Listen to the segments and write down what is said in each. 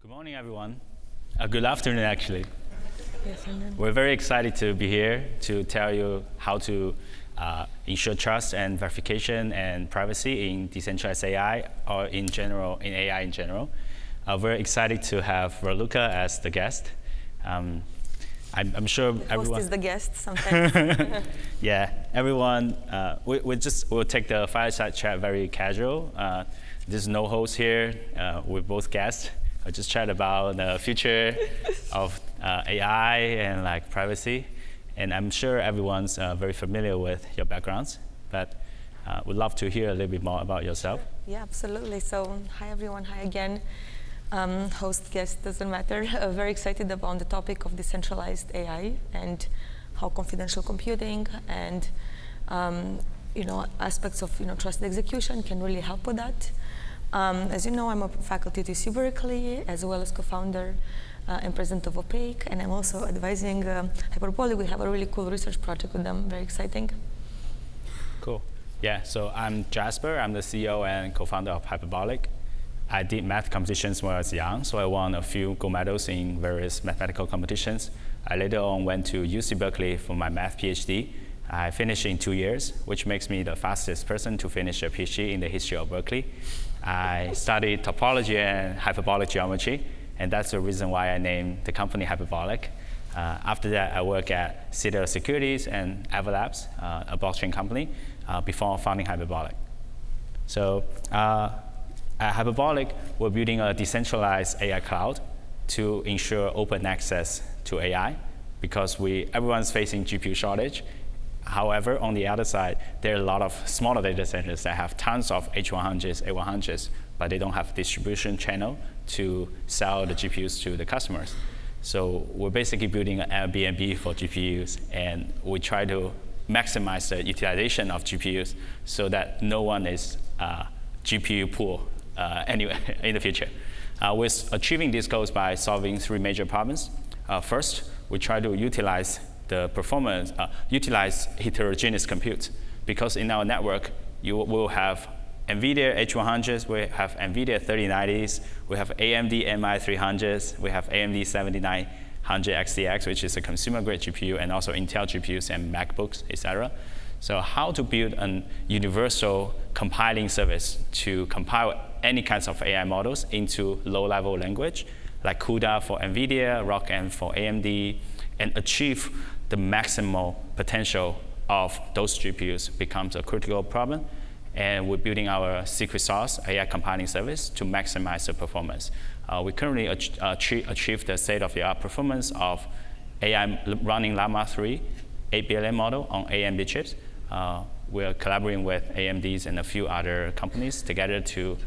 Good morning, everyone. Good afternoon, actually. Yes, We're very excited to be here to tell you how to ensure trust and verification and privacy in decentralized AI or in general, in AI in general. We're excited to have Raluca as the guest. I'm sure the everyone host is the guest sometimes. Yeah, everyone. We'll take the fireside chat very casual. There's no host here. We're both guests. I'll just chat about the future of AI and like privacy. And I'm sure everyone's very familiar with your backgrounds, but would love to hear a little bit more about yourself. Yeah, absolutely. So hi, everyone. Hi again. Host, guest, doesn't matter. Very excited about the topic of decentralized AI and how confidential computing and aspects of trusted execution can really help with that. As you know, I'm a faculty at UC Berkeley, as well as co-founder and president of Opaque, and I'm also advising Hyperbolic. We have a really cool research project with them, very exciting. Cool. Yeah, so I'm Jasper. I'm the CEO and co-founder of Hyperbolic. I did math competitions when I was young, so I won a few gold medals in various mathematical competitions. I later on went to UC Berkeley for my math Ph.D. I finished in 2 years, which makes me the fastest person to finish a PhD in the history of Berkeley. I studied topology and hyperbolic geometry, and that's the reason why I named the company Hyperbolic. After that, I worked at Citadel Securities and Everlabs, a blockchain company, before founding Hyperbolic. So at Hyperbolic, we're building a decentralized AI cloud to ensure open access to AI, because everyone's facing GPU shortage. However, on the other side, there are a lot of smaller data centers that have tons of H100s, A100s, but they don't have distribution channel to sell the GPUs to the customers. So we're basically building an Airbnb for GPUs, and we try to maximize the utilization of GPUs so that no one is GPU poor anyway in the future. We're achieving these goals by solving 3 major problems. First, we try to utilize the performance, utilize heterogeneous compute, because in our network, you will have NVIDIA H100s, we have NVIDIA 3090s, we have AMD MI300s, we have AMD 7900 XTX, which is a consumer-grade GPU, and also Intel GPUs and MacBooks, etc. So how to build a universal compiling service to compile any kinds of AI models into low-level language, like CUDA for NVIDIA, ROCm for AMD, and achieve the maximal potential of those GPUs becomes a critical problem. And we're building our secret sauce AI compiling service to maximize the performance. We currently achieve the state-of-the-art performance of AI running Llama 3, 8 billion model on AMD chips. We're collaborating with AMDs and a few other companies together to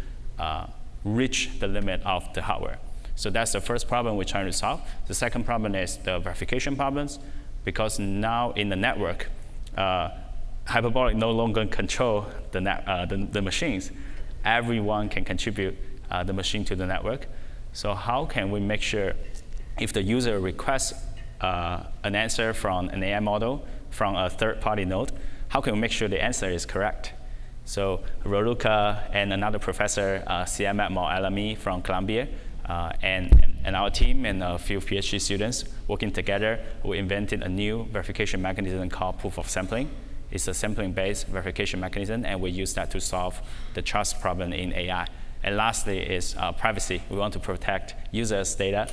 reach the limit of the hardware. So that's the first problem we're trying to solve. The second problem is the verification problems, because now in the network, Hyperbolic no longer control the machines. Everyone can contribute the machine to the network. So how can we make sure if the user requests an answer from an AI model from a third-party node, how can we make sure the answer is correct? So Raluca and another professor, Siamat Mo-Alami from Columbia, and our team and a few PhD students working together, we invented a new verification mechanism called proof of sampling. It's a sampling-based verification mechanism, and we use that to solve the trust problem in AI. And lastly is privacy. We want to protect users' data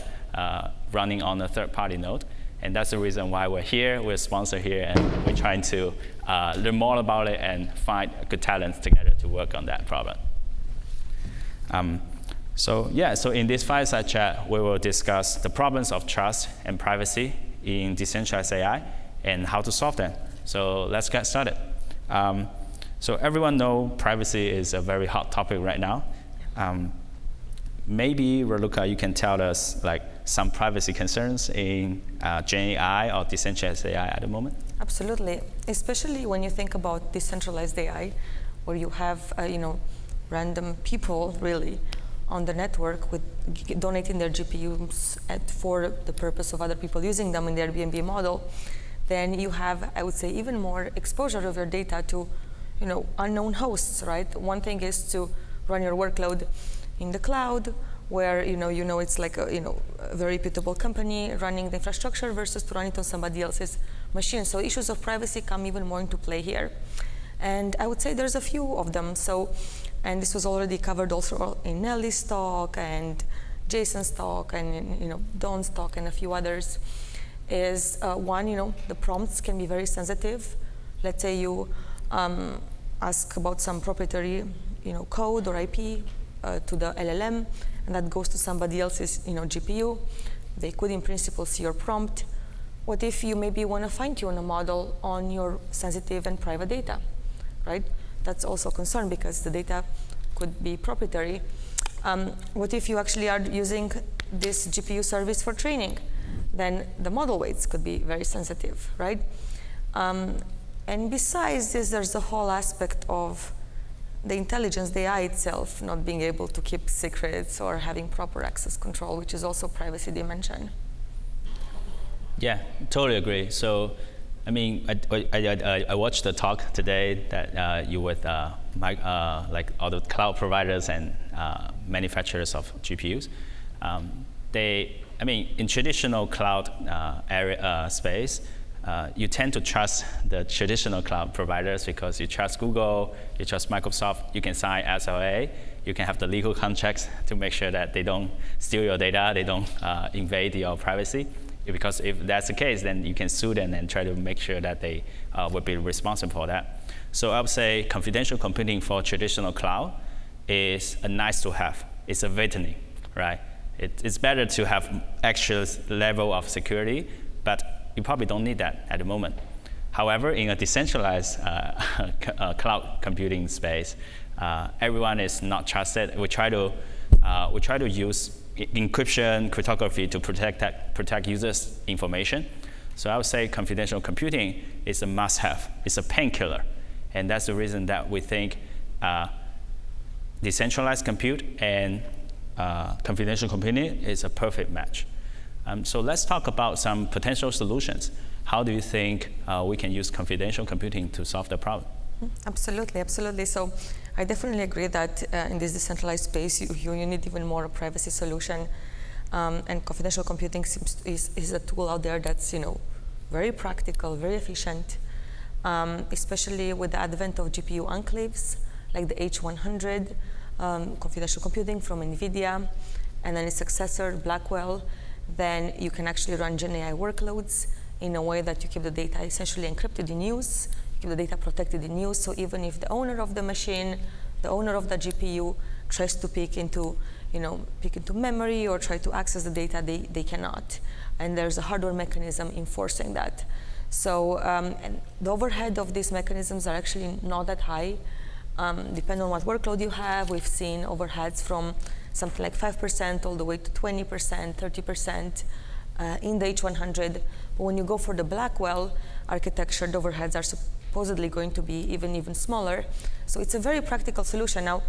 running on a third-party node. And that's the reason why we're here, we're sponsored here, and we're trying to learn more about it and find good talents together to work on that problem. So in this fireside chat, we will discuss the problems of trust and privacy in decentralized AI and how to solve them. So let's get started. So everyone knows privacy is a very hot topic right now. Maybe, Raluca, you can tell us like some privacy concerns in Gen AI or decentralized AI at the moment? Absolutely, especially when you think about decentralized AI, where you have random people really on the network with donating their GPUs for the purpose of other people using them in the Airbnb model, then you have, I would say, even more exposure of your data to unknown hosts, right? One thing is to run your workload in the cloud where it's like a very reputable company running the infrastructure versus to run it on somebody else's machine. So issues of privacy come even more into play here. And I would say there's a few of them. And this was already covered also in Nelly's talk and Jason's talk and Don's talk and a few others. Is one, the prompts can be very sensitive. Let's say you ask about some proprietary, code or IP to the LLM, and that goes to somebody else's, GPU. They could, in principle, see your prompt. What if you maybe want to fine-tune a model on your sensitive and private data, right? That's also a concern because the data could be proprietary. What if you actually are using this GPU service for training? Then the model weights could be very sensitive, right? And besides this, there's the whole aspect of the intelligence, the AI itself, not being able to keep secrets or having proper access control, which is also privacy dimension. Yeah, totally agree. So, I mean, I watched the talk today that you with like all the cloud providers and manufacturers of GPUs. In traditional cloud space, you tend to trust the traditional cloud providers because you trust Google, you trust Microsoft, you can sign SLA, you can have the legal contracts to make sure that they don't steal your data, they don't invade your privacy. Because if that's the case, then you can sue them and try to make sure that they would be responsible for that. So I would say confidential computing for traditional cloud is a nice to have. It's a vitamin, right? It's better to have extra level of security, but you probably don't need that at the moment. However, in a decentralized cloud computing space, everyone is not trusted. We try to use encryption, cryptography to protect users' information. So I would say confidential computing is a must-have. It's a painkiller, and that's the reason that we think decentralized compute and confidential computing is a perfect match. So let's talk about some potential solutions. How do you think we can use confidential computing to solve the problem? Absolutely, absolutely. So I definitely agree that in this decentralized space, you need even more a privacy solution. And confidential computing is a tool out there that's very practical, very efficient, especially with the advent of GPU enclaves like the H100, confidential computing from NVIDIA, and then its successor, Blackwell. Then you can actually run GenAI workloads in a way that you keep the data essentially encrypted in use, keep the data protected in use. So even if the owner of the machine, the owner of the GPU tries to peek into memory or try to access the data, they cannot. And there's a hardware mechanism enforcing that. So and the overhead of these mechanisms are actually not that high. Depending on what workload you have, we've seen overheads from something like 5% all the way to 20%, 30% in the H100. But when you go for the Blackwell architecture, the overheads are supposedly going to be even smaller. So it's a very practical solution. Now,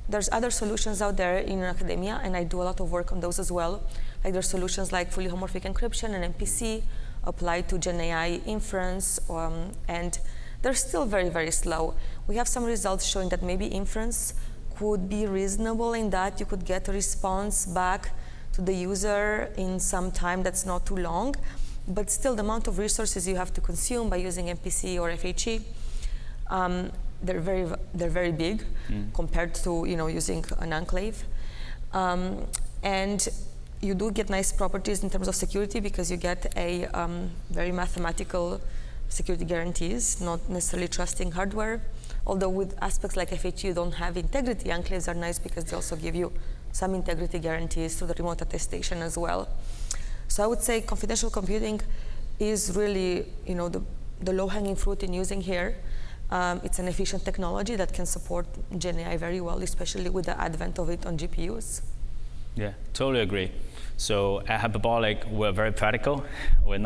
there's other solutions out there in academia, and I do a lot of work on those as well. Like there's solutions like fully homomorphic encryption and MPC applied to GenAI inference, and they're still very, very slow. We have some results showing that maybe inference could be reasonable in that you could get a response back to the user in some time that's not too long, but still the amount of resources you have to consume by using MPC or FHE, they're very big compared to using an enclave, and you do get nice properties in terms of security because you get a very mathematical security guarantees, not necessarily trusting hardware. Although with aspects like FHE you don't have integrity, enclaves are nice because they also give you some integrity guarantees through the remote attestation as well. So I would say confidential computing is really the low-hanging fruit in using here. It's an efficient technology that can support GenAI very well, especially with the advent of it on GPUs. Yeah, totally agree. So at Hyperbolic, we're very practical. We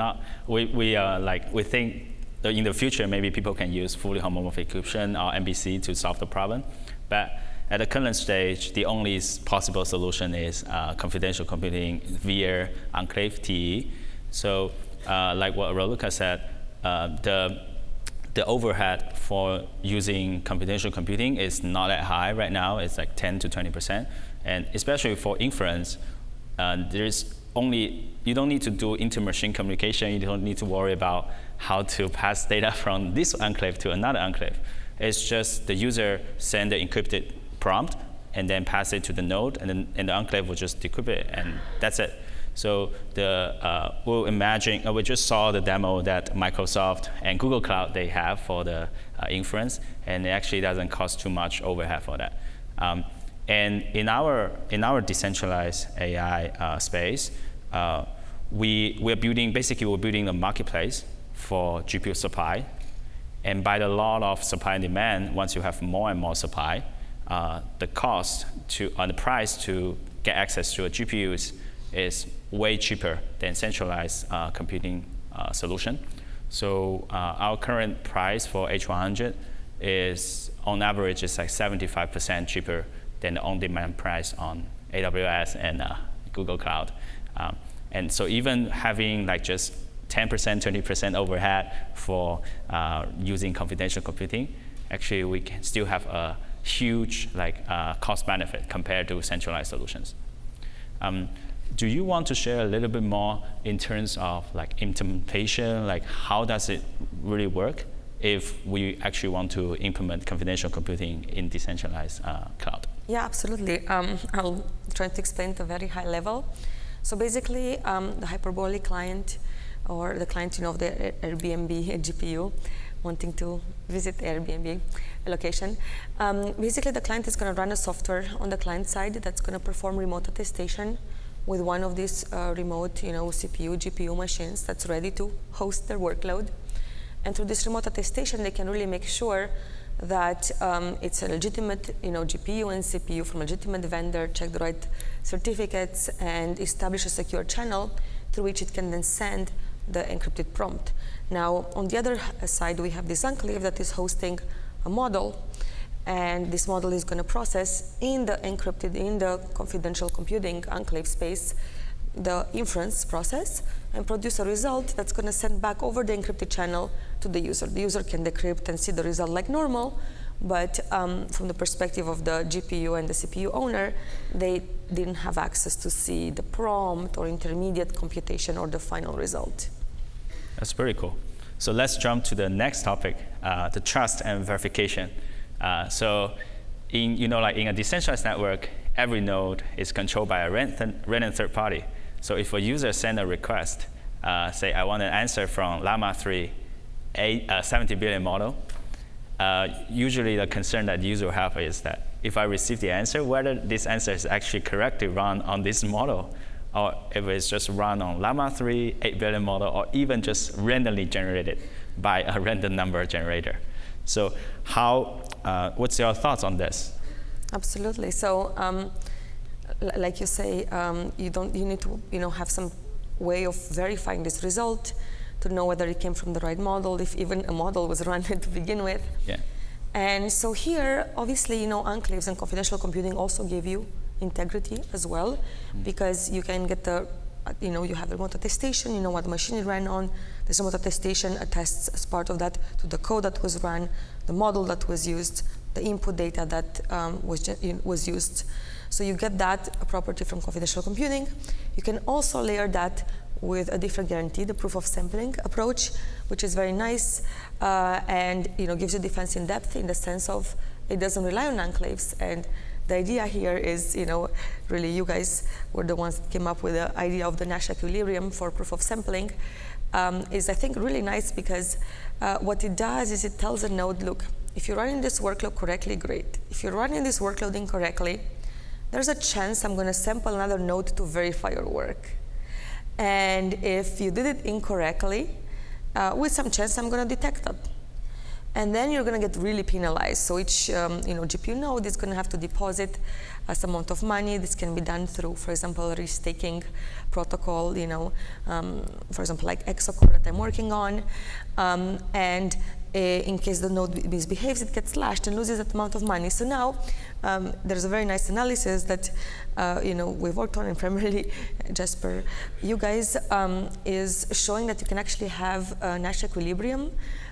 think that in the future, maybe people can use fully homomorphic encryption or MPC to solve the problem. But at the current stage, the only possible solution is confidential computing via enclave TE. So like what Raluca said, the overhead for using confidential computing is not that high right now. It's like 10 to 20%. And especially for inference, you don't need to do inter-machine communication. You don't need to worry about how to pass data from this enclave to another enclave. It's just the user send the encrypted prompt and then pass it to the node, and the enclave will just decrypt it, and that's it. So we just saw the demo that Microsoft and Google Cloud they have for the inference, and it actually doesn't cost too much overhead for that. And in our decentralized AI space, we're building a marketplace for GPU supply. And by the law of supply and demand, once you have more and more supply, the price to get access to a GPU is way cheaper than centralized computing solution. So our current price for H100 is, on average, is like 75% cheaper than the on-demand price on AWS and Google Cloud. And so even having like just 10%, 20% overhead for using confidential computing, actually we can still have a huge cost benefit compared to centralized solutions. Do you want to share a little bit more in terms of implementation, how does it really work if we actually want to implement confidential computing in decentralized cloud? Yeah, absolutely. I'll try to explain at a very high level. So basically, the Hyperbolic client, or the client of the Airbnb GPU, wanting to visit Airbnb location. Basically, the client is going to run a software on the client side that's going to perform remote attestation with one of these remote, CPU, GPU machines that's ready to host their workload. And through this remote attestation, they can really make sure that it's a legitimate, GPU and CPU from a legitimate vendor, check the right certificates, and establish a secure channel through which it can then send the encrypted prompt. Now, on the other side, we have this enclave that is hosting a model, and this model is going to process in the confidential computing enclave space the inference process and produce a result that's going to send back over the encrypted channel to the user. The user can decrypt and see the result like normal, but from the perspective of the GPU and the CPU owner, they didn't have access to see the prompt or intermediate computation or the final result. That's pretty cool. So let's jump to the next topic, the trust and verification. So in a decentralized network, every node is controlled by a random third party. So if a user sends a request, say I want an answer from Llama 3, 70 billion model, usually the concern that the user will have is that if I receive the answer, whether this answer is actually correctly run on this model, or if it's just run on Llama 3, 8 billion model, or even just randomly generated by a random number generator. So what's your thoughts on this? Absolutely. So, like you say, you need to have some way of verifying this result to know whether it came from the right model, if even a model was run to begin with. Yeah. And so here, obviously, enclaves and confidential computing also give you integrity as well, because you can get you have remote attestation, you know what machine it ran on. This remote attestation attests as part of that to the code that was run, the model that was used, the input data that was used. So you get that property from confidential computing. You can also layer that with a different guarantee, the proof of sampling approach, which is very nice and gives you defense in depth in the sense of it doesn't rely on enclaves. And the idea here is, really you guys were the ones that came up with the idea of the Nash equilibrium for proof of sampling, is I think really nice because what it does is it tells a node, look, if you're running this workload correctly, great. If you're running this workload incorrectly, there's a chance I'm going to sample another node to verify your work. And if you did it incorrectly, with some chance I'm going to detect that. And then you're going to get really penalized. So each GPU node is going to have to deposit some amount of money. This can be done through, for example, a risk-taking protocol, for example, like Exocore that I'm working on. And in case the node misbehaves, it gets slashed and loses that amount of money. So now there's a very nice analysis that we've worked on, and primarily Jasper, you guys, is showing that you can actually have a Nash equilibrium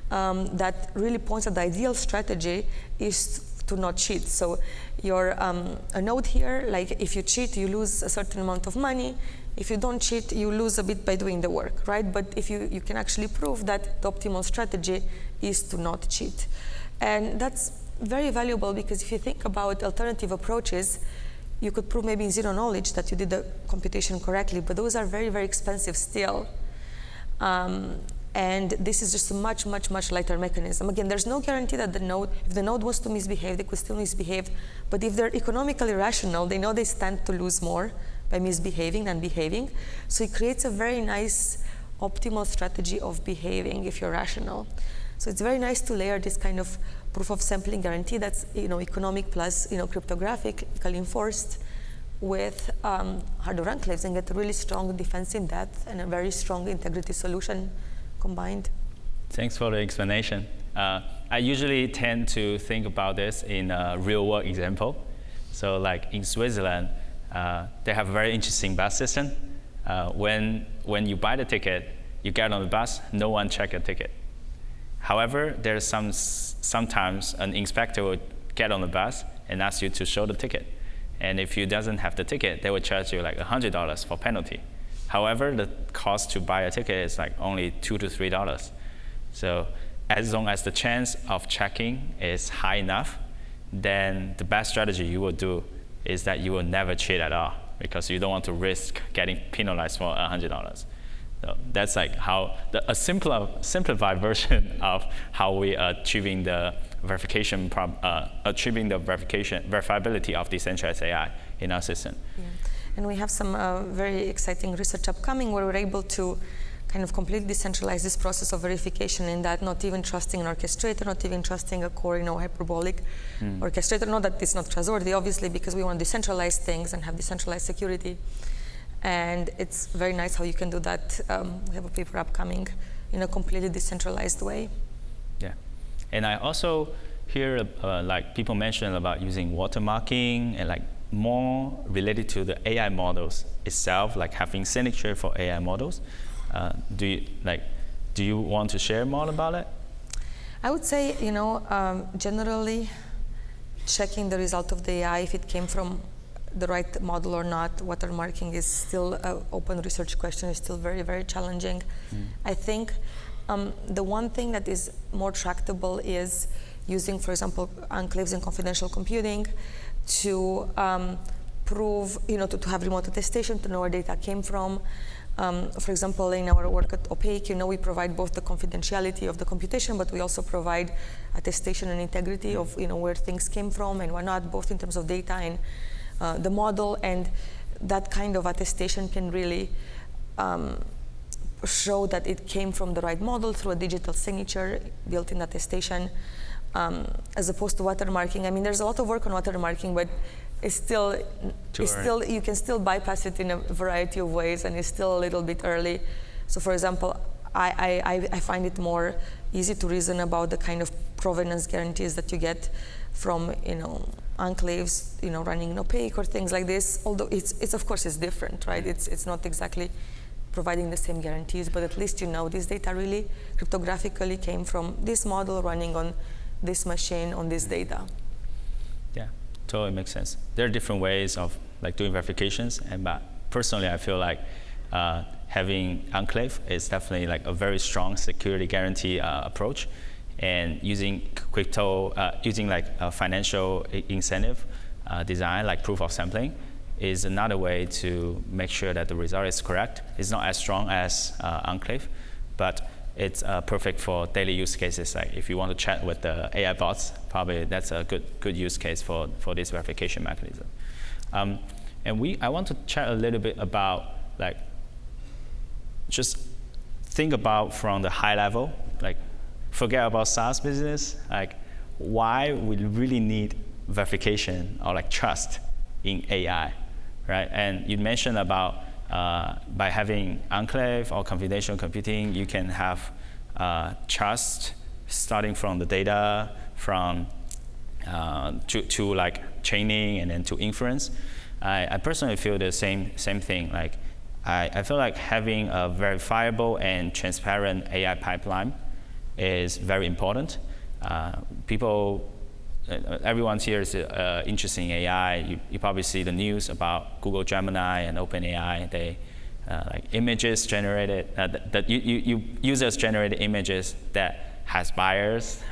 that really points at the ideal strategy is to not cheat. So your a node here, like if you cheat, you lose a certain amount of money. If you don't cheat, you lose a bit by doing the work, right? But if you can actually prove that the optimal strategy is to not cheat. And that's very valuable because if you think about alternative approaches, you could prove maybe in zero knowledge that you did the computation correctly, but those are very, very expensive still. And this is just a much, much, much lighter mechanism. Again, there's no guarantee that if the node wants to misbehave, they could still misbehave. But if they're economically rational, they know they stand to lose more by misbehaving than behaving. So it creates a very nice optimal strategy of behaving if you're rational. So it's very nice to layer this kind of proof of sampling guarantee that's economic plus cryptographically enforced with hardware enclaves and get a really strong defense in depth and a very strong integrity solution combined. Thanks for the explanation. I usually tend to think about this in a real-world example. So like in Switzerland, they have a very interesting bus system. When you buy the ticket, you get on the bus, no one checks your ticket. However, there's sometimes an inspector will get on the bus and ask you to show the ticket. And if you doesn't have the ticket, they will charge you like $100 for penalty. However, the cost to buy a ticket is like only $2 to $3. So as long as the chance of checking is high enough, then the best strategy you will do is that you will never cheat at all because you don't want to risk getting penalized for $100. So that's like how a simplified version of how we are achieving the verifiability of decentralized AI in our system. Yeah. And we have some very exciting research upcoming where we're able to kind of completely decentralize this process of verification in that not even trusting an orchestrator, not even trusting a core, hyperbolic orchestrator. Not that it's not trustworthy, obviously, because we want to decentralize things and have decentralized security. And it's very nice how you can do that. We have a paper upcoming in a completely decentralized way. Yeah, and I also hear like people mention about using watermarking and like more related to the AI models itself, like having signature for AI models. Do you want to share more about it? I would say, generally checking the result of the AI, if it came from the right model or not, watermarking is still an open research question, is still very, very challenging. I think the one thing that is more tractable is using, for example, enclaves in confidential computing to prove, to have remote attestation, to know where data came from. For example, in our work at Opaque, we provide both the confidentiality of the computation, but we also provide attestation and integrity of, where things came from and whatnot, both in terms of data and the model. And that kind of attestation can really show that it came from the right model through a digital signature, built-in attestation, as opposed to watermarking. I mean, there's a lot of work on watermarking, but you can still bypass it in a variety of ways, and it's still a little bit early. So, for example, I find it more easy to reason about the kind of provenance guarantees that you get from, enclaves, running in Opaque or things like this. Although it's of course it's different, right? It's not exactly providing the same guarantees, but at least this data really cryptographically came from this model running on this machine on this data. Yeah, totally makes sense. There are different ways of doing verifications, but personally I feel like having enclave is definitely a very strong security guarantee approach, and using crypto, using a financial incentive design like proof of sampling is another way to make sure that the result is correct. It's not as strong as enclave, but it's perfect for daily use cases. Like if you want to chat with the AI bots, probably that's a good use case for this verification mechanism. And I want to chat a little bit about just think about from the high level, forget about SaaS business, why we really need verification or trust in AI, right? And you mentioned about by having enclave or confidential computing, you can have trust starting from the data, from to training and then to inference. I personally feel the same thing. I feel like having a verifiable and transparent AI pipeline is very important. People everyone here is interested in AI. You probably see the news about Google Gemini and OpenAI. They like images generated, that users generated images that has bias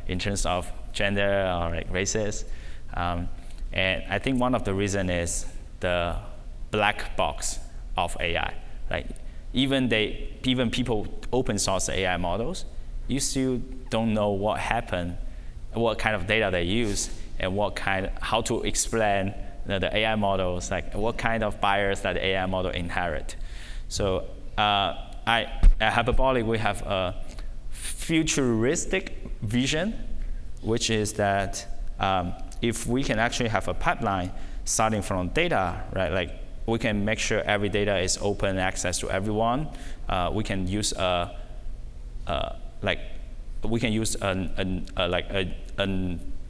in terms of gender or like races. And I think one of the reason is the black box of AI. Like even people open source AI models, you still don't know what happened, what kind of data they use, and how to explain the AI models, like what kind of bias that the AI model inherit. So at Hyperbolic, we have a futuristic vision, which is that if we can actually have a pipeline starting from data, right? Like we can make sure every data is open access to everyone. We can use a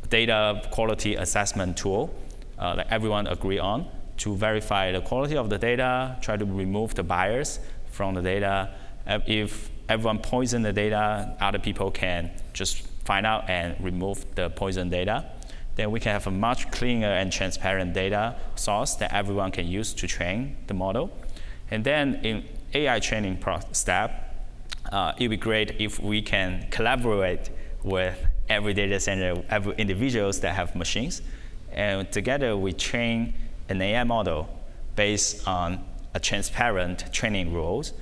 data quality assessment tool, like everyone agree on, to verify the quality of the data, try to remove the bias from the data. If everyone poison the data, other people can just find out and remove the poison data. Then we can have a much cleaner and transparent data source that everyone can use to train the model. And then in AI training step, it'd be great if we can collaborate with every data center, every individuals that have machines. And together we train an AI model based on a transparent training rules.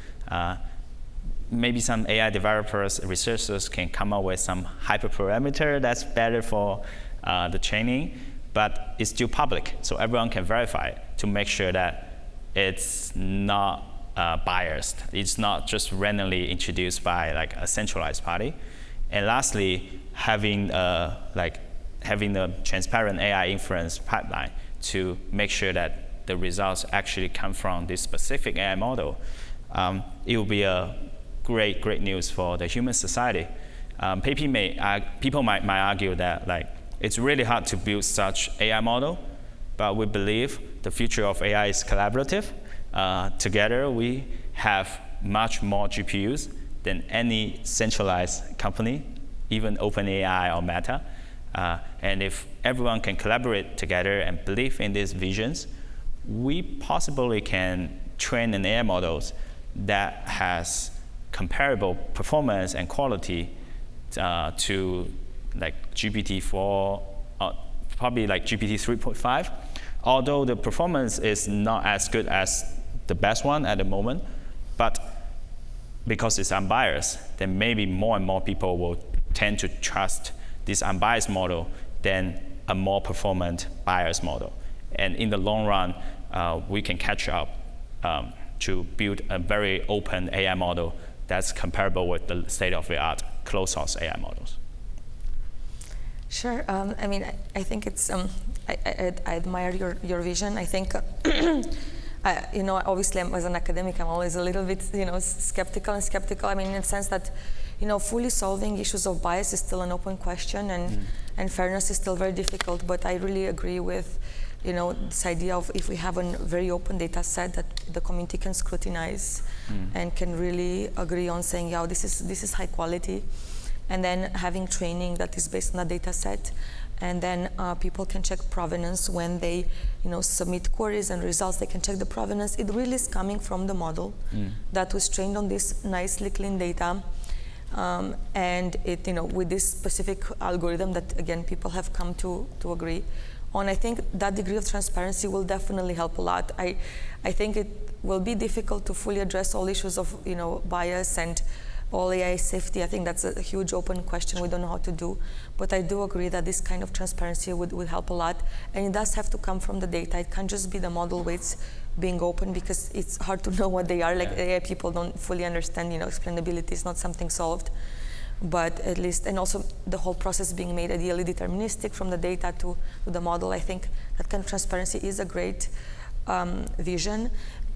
Maybe some AI developers, researchers can come up with some hyperparameter that's better for the training, but it's still public, so everyone can verify it to make sure that it's not biased. It's not just randomly introduced by like a centralized party. And lastly, having a transparent AI inference pipeline to make sure that the results actually come from this specific AI model. It will be a great news for the human society. People might argue that like it's really hard to build such AI model, but we believe the future of AI is collaborative. Together, we have much more GPUs than any centralized company, even OpenAI or Meta. And if everyone can collaborate together and believe in these visions, we possibly can train an AI models that has comparable performance and quality to like GPT-4, probably like GPT 3.5. Although the performance is not as good as the best one at the moment, but because it's unbiased, then maybe more and more people will tend to trust this unbiased model than a more performant biased model. And in the long run, we can catch up to build a very open AI model that's comparable with the state-of-the-art closed-source AI models. Sure. I mean, I think it's. I admire your vision. I think, obviously, as an academic, I'm always a little bit, skeptical. I mean, in the sense that, fully solving issues of bias is still an open question, and fairness is still very difficult. But I really agree with, this idea of if we have a very open data set that the community can scrutinize and can really agree on saying, yeah, this is high quality. And then having training that is based on a data set, and then people can check provenance when they, submit queries and results. They can check the provenance. It really is coming from the model that was trained on this nicely clean data, and it, with this specific algorithm that again people have come to agree on. I think that degree of transparency will definitely help a lot. I think it will be difficult to fully address all issues of bias and all AI safety. I think that's a huge open question we don't know how to do. But I do agree that this kind of transparency would help a lot. And it does have to come from the data. It can't just be the model weights being open, because it's hard to know what they are. Like AI people don't fully understand, explainability is not something solved. But at least, and also the whole process being made ideally deterministic from the data to the model. I think that kind of transparency is a great vision.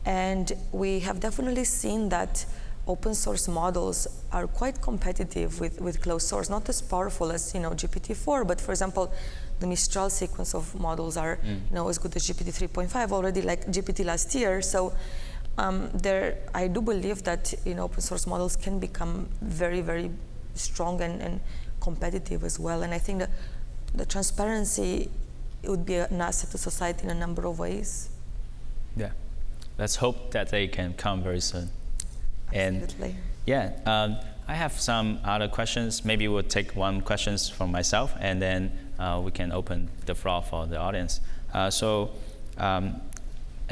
And we have definitely seen that open source models are quite competitive with closed source, not as powerful as GPT-4, but for example, the Mistral sequence of models are as good as GPT 3.5 already, like GPT last year. So I do believe that open source models can become very, very strong and competitive as well. And I think that the transparency, it would be an asset to society in a number of ways. Yeah, let's hope that they can come very soon. Absolutely. And yeah, I have some other questions. Maybe we'll take one questions from myself, and then we can open the floor for the audience. I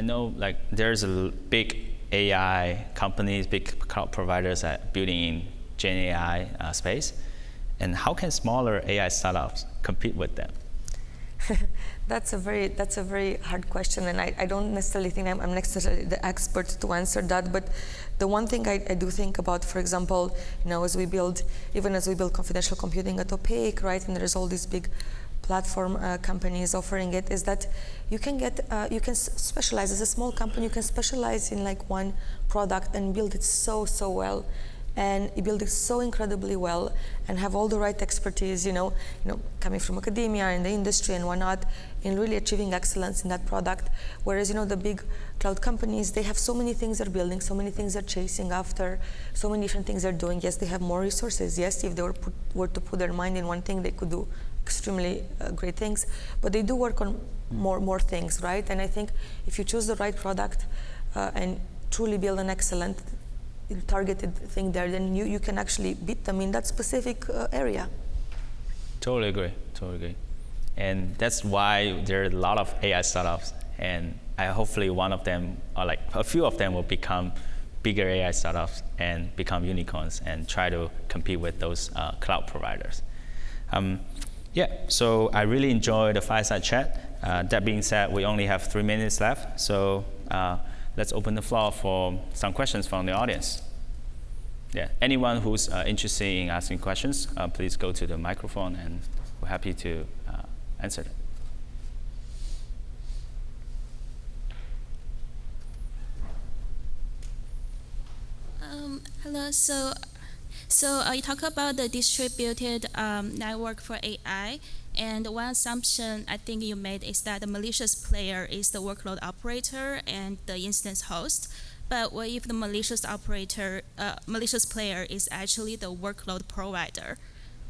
know like there's a big AI companies, big cloud providers that building in Gen AI space, and how can smaller AI startups compete with them? That's a very hard question, and I don't necessarily think I'm necessarily the expert to answer that. But the one thing I do think about, for example, as we build confidential computing at Opaque, right, and there's all these big platform companies offering it, is that you can specialize as a small company. You can specialize in like one product and build it so well. And you build it so incredibly well and have all the right expertise, coming from academia and the industry and whatnot, in really achieving excellence in that product. Whereas, the big cloud companies, they have so many things they're building, so many things they're chasing after, so many different things they're doing. Yes, they have more resources. Yes, if they were to put their mind in one thing, they could do extremely great things. But they do work on more things, right? And I think if you choose the right product and truly build an excellent targeted thing there, then you can actually beat them in that specific area. Totally agree. And that's why there are a lot of AI startups, and hopefully one of them, or like a few of them, will become bigger AI startups and become unicorns and try to compete with those cloud providers. So I really enjoyed the fireside chat. That being said, we only have 3 minutes left, so let's open the floor for some questions from the audience. Yeah, anyone who's interested in asking questions, please go to the microphone, and we're happy to answer them. Hello. So you talk about the distributed network for AI. And one assumption I think you made is that the malicious player is the workload operator and the instance host. But what if the malicious player is actually the workload provider?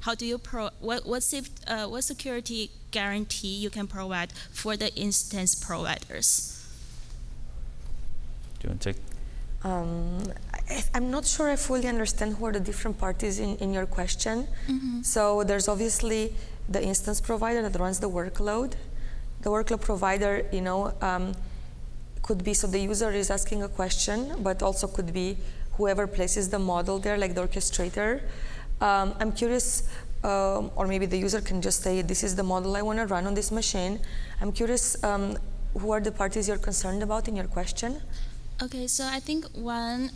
How do you what security guarantee you can provide for the instance providers? Do you want to take? I'm not sure I fully understand who are the different parties in your question. Mm-hmm. So there's obviously the instance provider that runs the workload. The workload provider, could be, so the user is asking a question, but also could be whoever places the model there, like the orchestrator. I'm curious, or maybe the user can just say, this is the model I want to run on this machine. I'm curious, who are the parties you're concerned about in your question? Okay, so I think one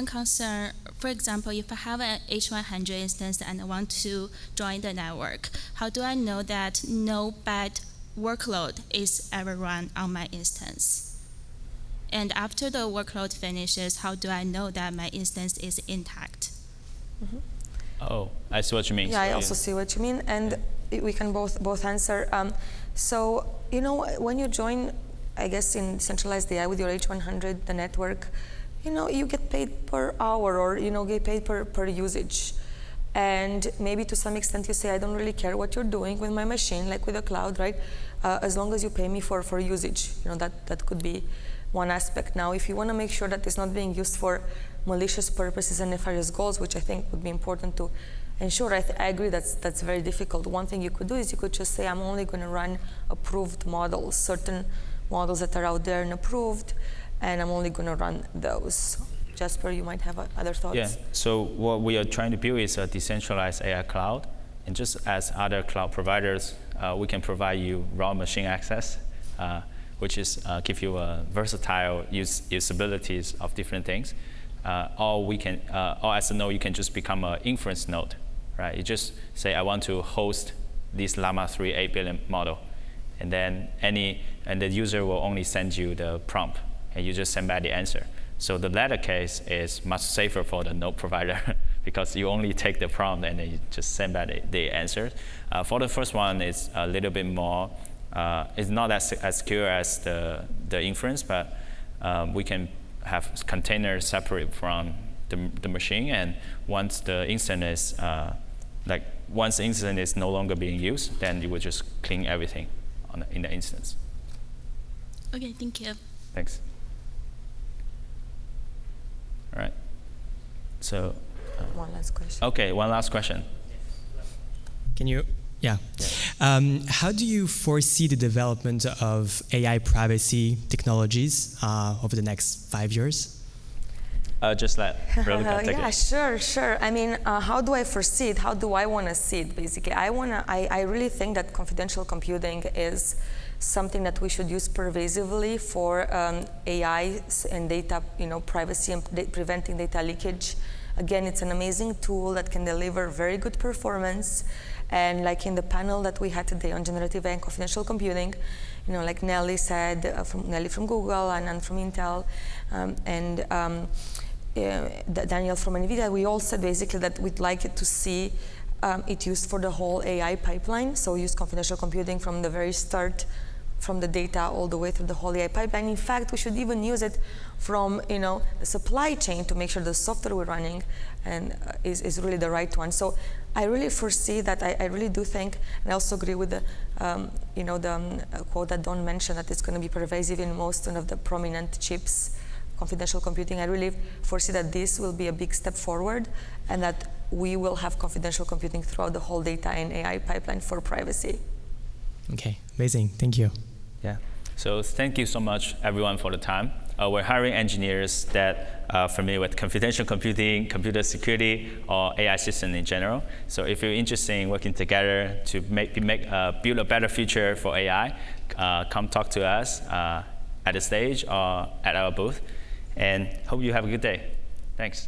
concern, for example, if I have an H100 instance and I want to join the network, how do I know that no bad workload is ever run on my instance? And after the workload finishes, how do I know that my instance is intact? Mm-hmm. Oh, I see what you mean. Yeah, I also see what you mean, and we can both answer. So, when you join, I guess, in centralized AI with your H100, the network, you get paid per hour, or get paid per usage. And maybe to some extent you say, I don't really care what you're doing with my machine, like with the cloud, right? As long as you pay me for usage, that could be one aspect. Now, if you want to make sure that it's not being used for malicious purposes and nefarious goals, which I think would be important to ensure, I agree that's very difficult. One thing you could do is you could just say, I'm only going to run approved models, certain models that are out there and approved, and I'm only going to run those. Jasper, you might have other thoughts. Yeah, so what we are trying to build is a decentralized AI cloud, and just as other cloud providers, we can provide you raw machine access, which is give you versatile usabilities of different things. Or as a node, you can just become an inference node, right? You just say, I want to host this Llama 3 8 billion model, and then the user will only send you the prompt, and you just send back the answer. So the latter case is much safer for the node provider because you only take the prompt and then you just send back the answer. For the first one, it's a little bit more. It's not as secure as the inference, but we can have containers separate from the machine, and once the instance is like once instance is no longer being used, then you would just clean everything in the instance. Okay, thank you. Thanks. All right. So. One last question. Okay, one last question. Can you? Yeah. How do you foresee the development of AI privacy technologies over the next 5 years? Just let Raluca take Yeah, it. sure. I mean, how do I foresee it? How do I want to see it, basically? I really think that confidential computing is something that we should use pervasively for AI and data, privacy and preventing data leakage. Again, it's an amazing tool that can deliver very good performance. And like in the panel that we had today on generative AI and confidential computing, like Nelly said, Nelly from Google and from Intel, Daniel from NVIDIA, we all said basically that we'd like it to see it used for the whole AI pipeline. So use confidential computing from the very start, from the data all the way through the whole AI pipeline. In fact, we should even use it from the supply chain to make sure the software we're running and is really the right one. So I really foresee that. I really do think, and I also agree with the quote that Don mentioned, that it's going to be pervasive in most of the prominent chips. Confidential computing, I really foresee that this will be a big step forward, and that we will have confidential computing throughout the whole data and AI pipeline for privacy. Okay, amazing. Thank you. Yeah. So thank you so much, everyone, for the time. We're hiring engineers that are familiar with confidential computing, computer security, or AI system in general. So if you're interested in working together to build a better future for AI, come talk to us at the stage or at our booth. And hope you have a good day. Thanks.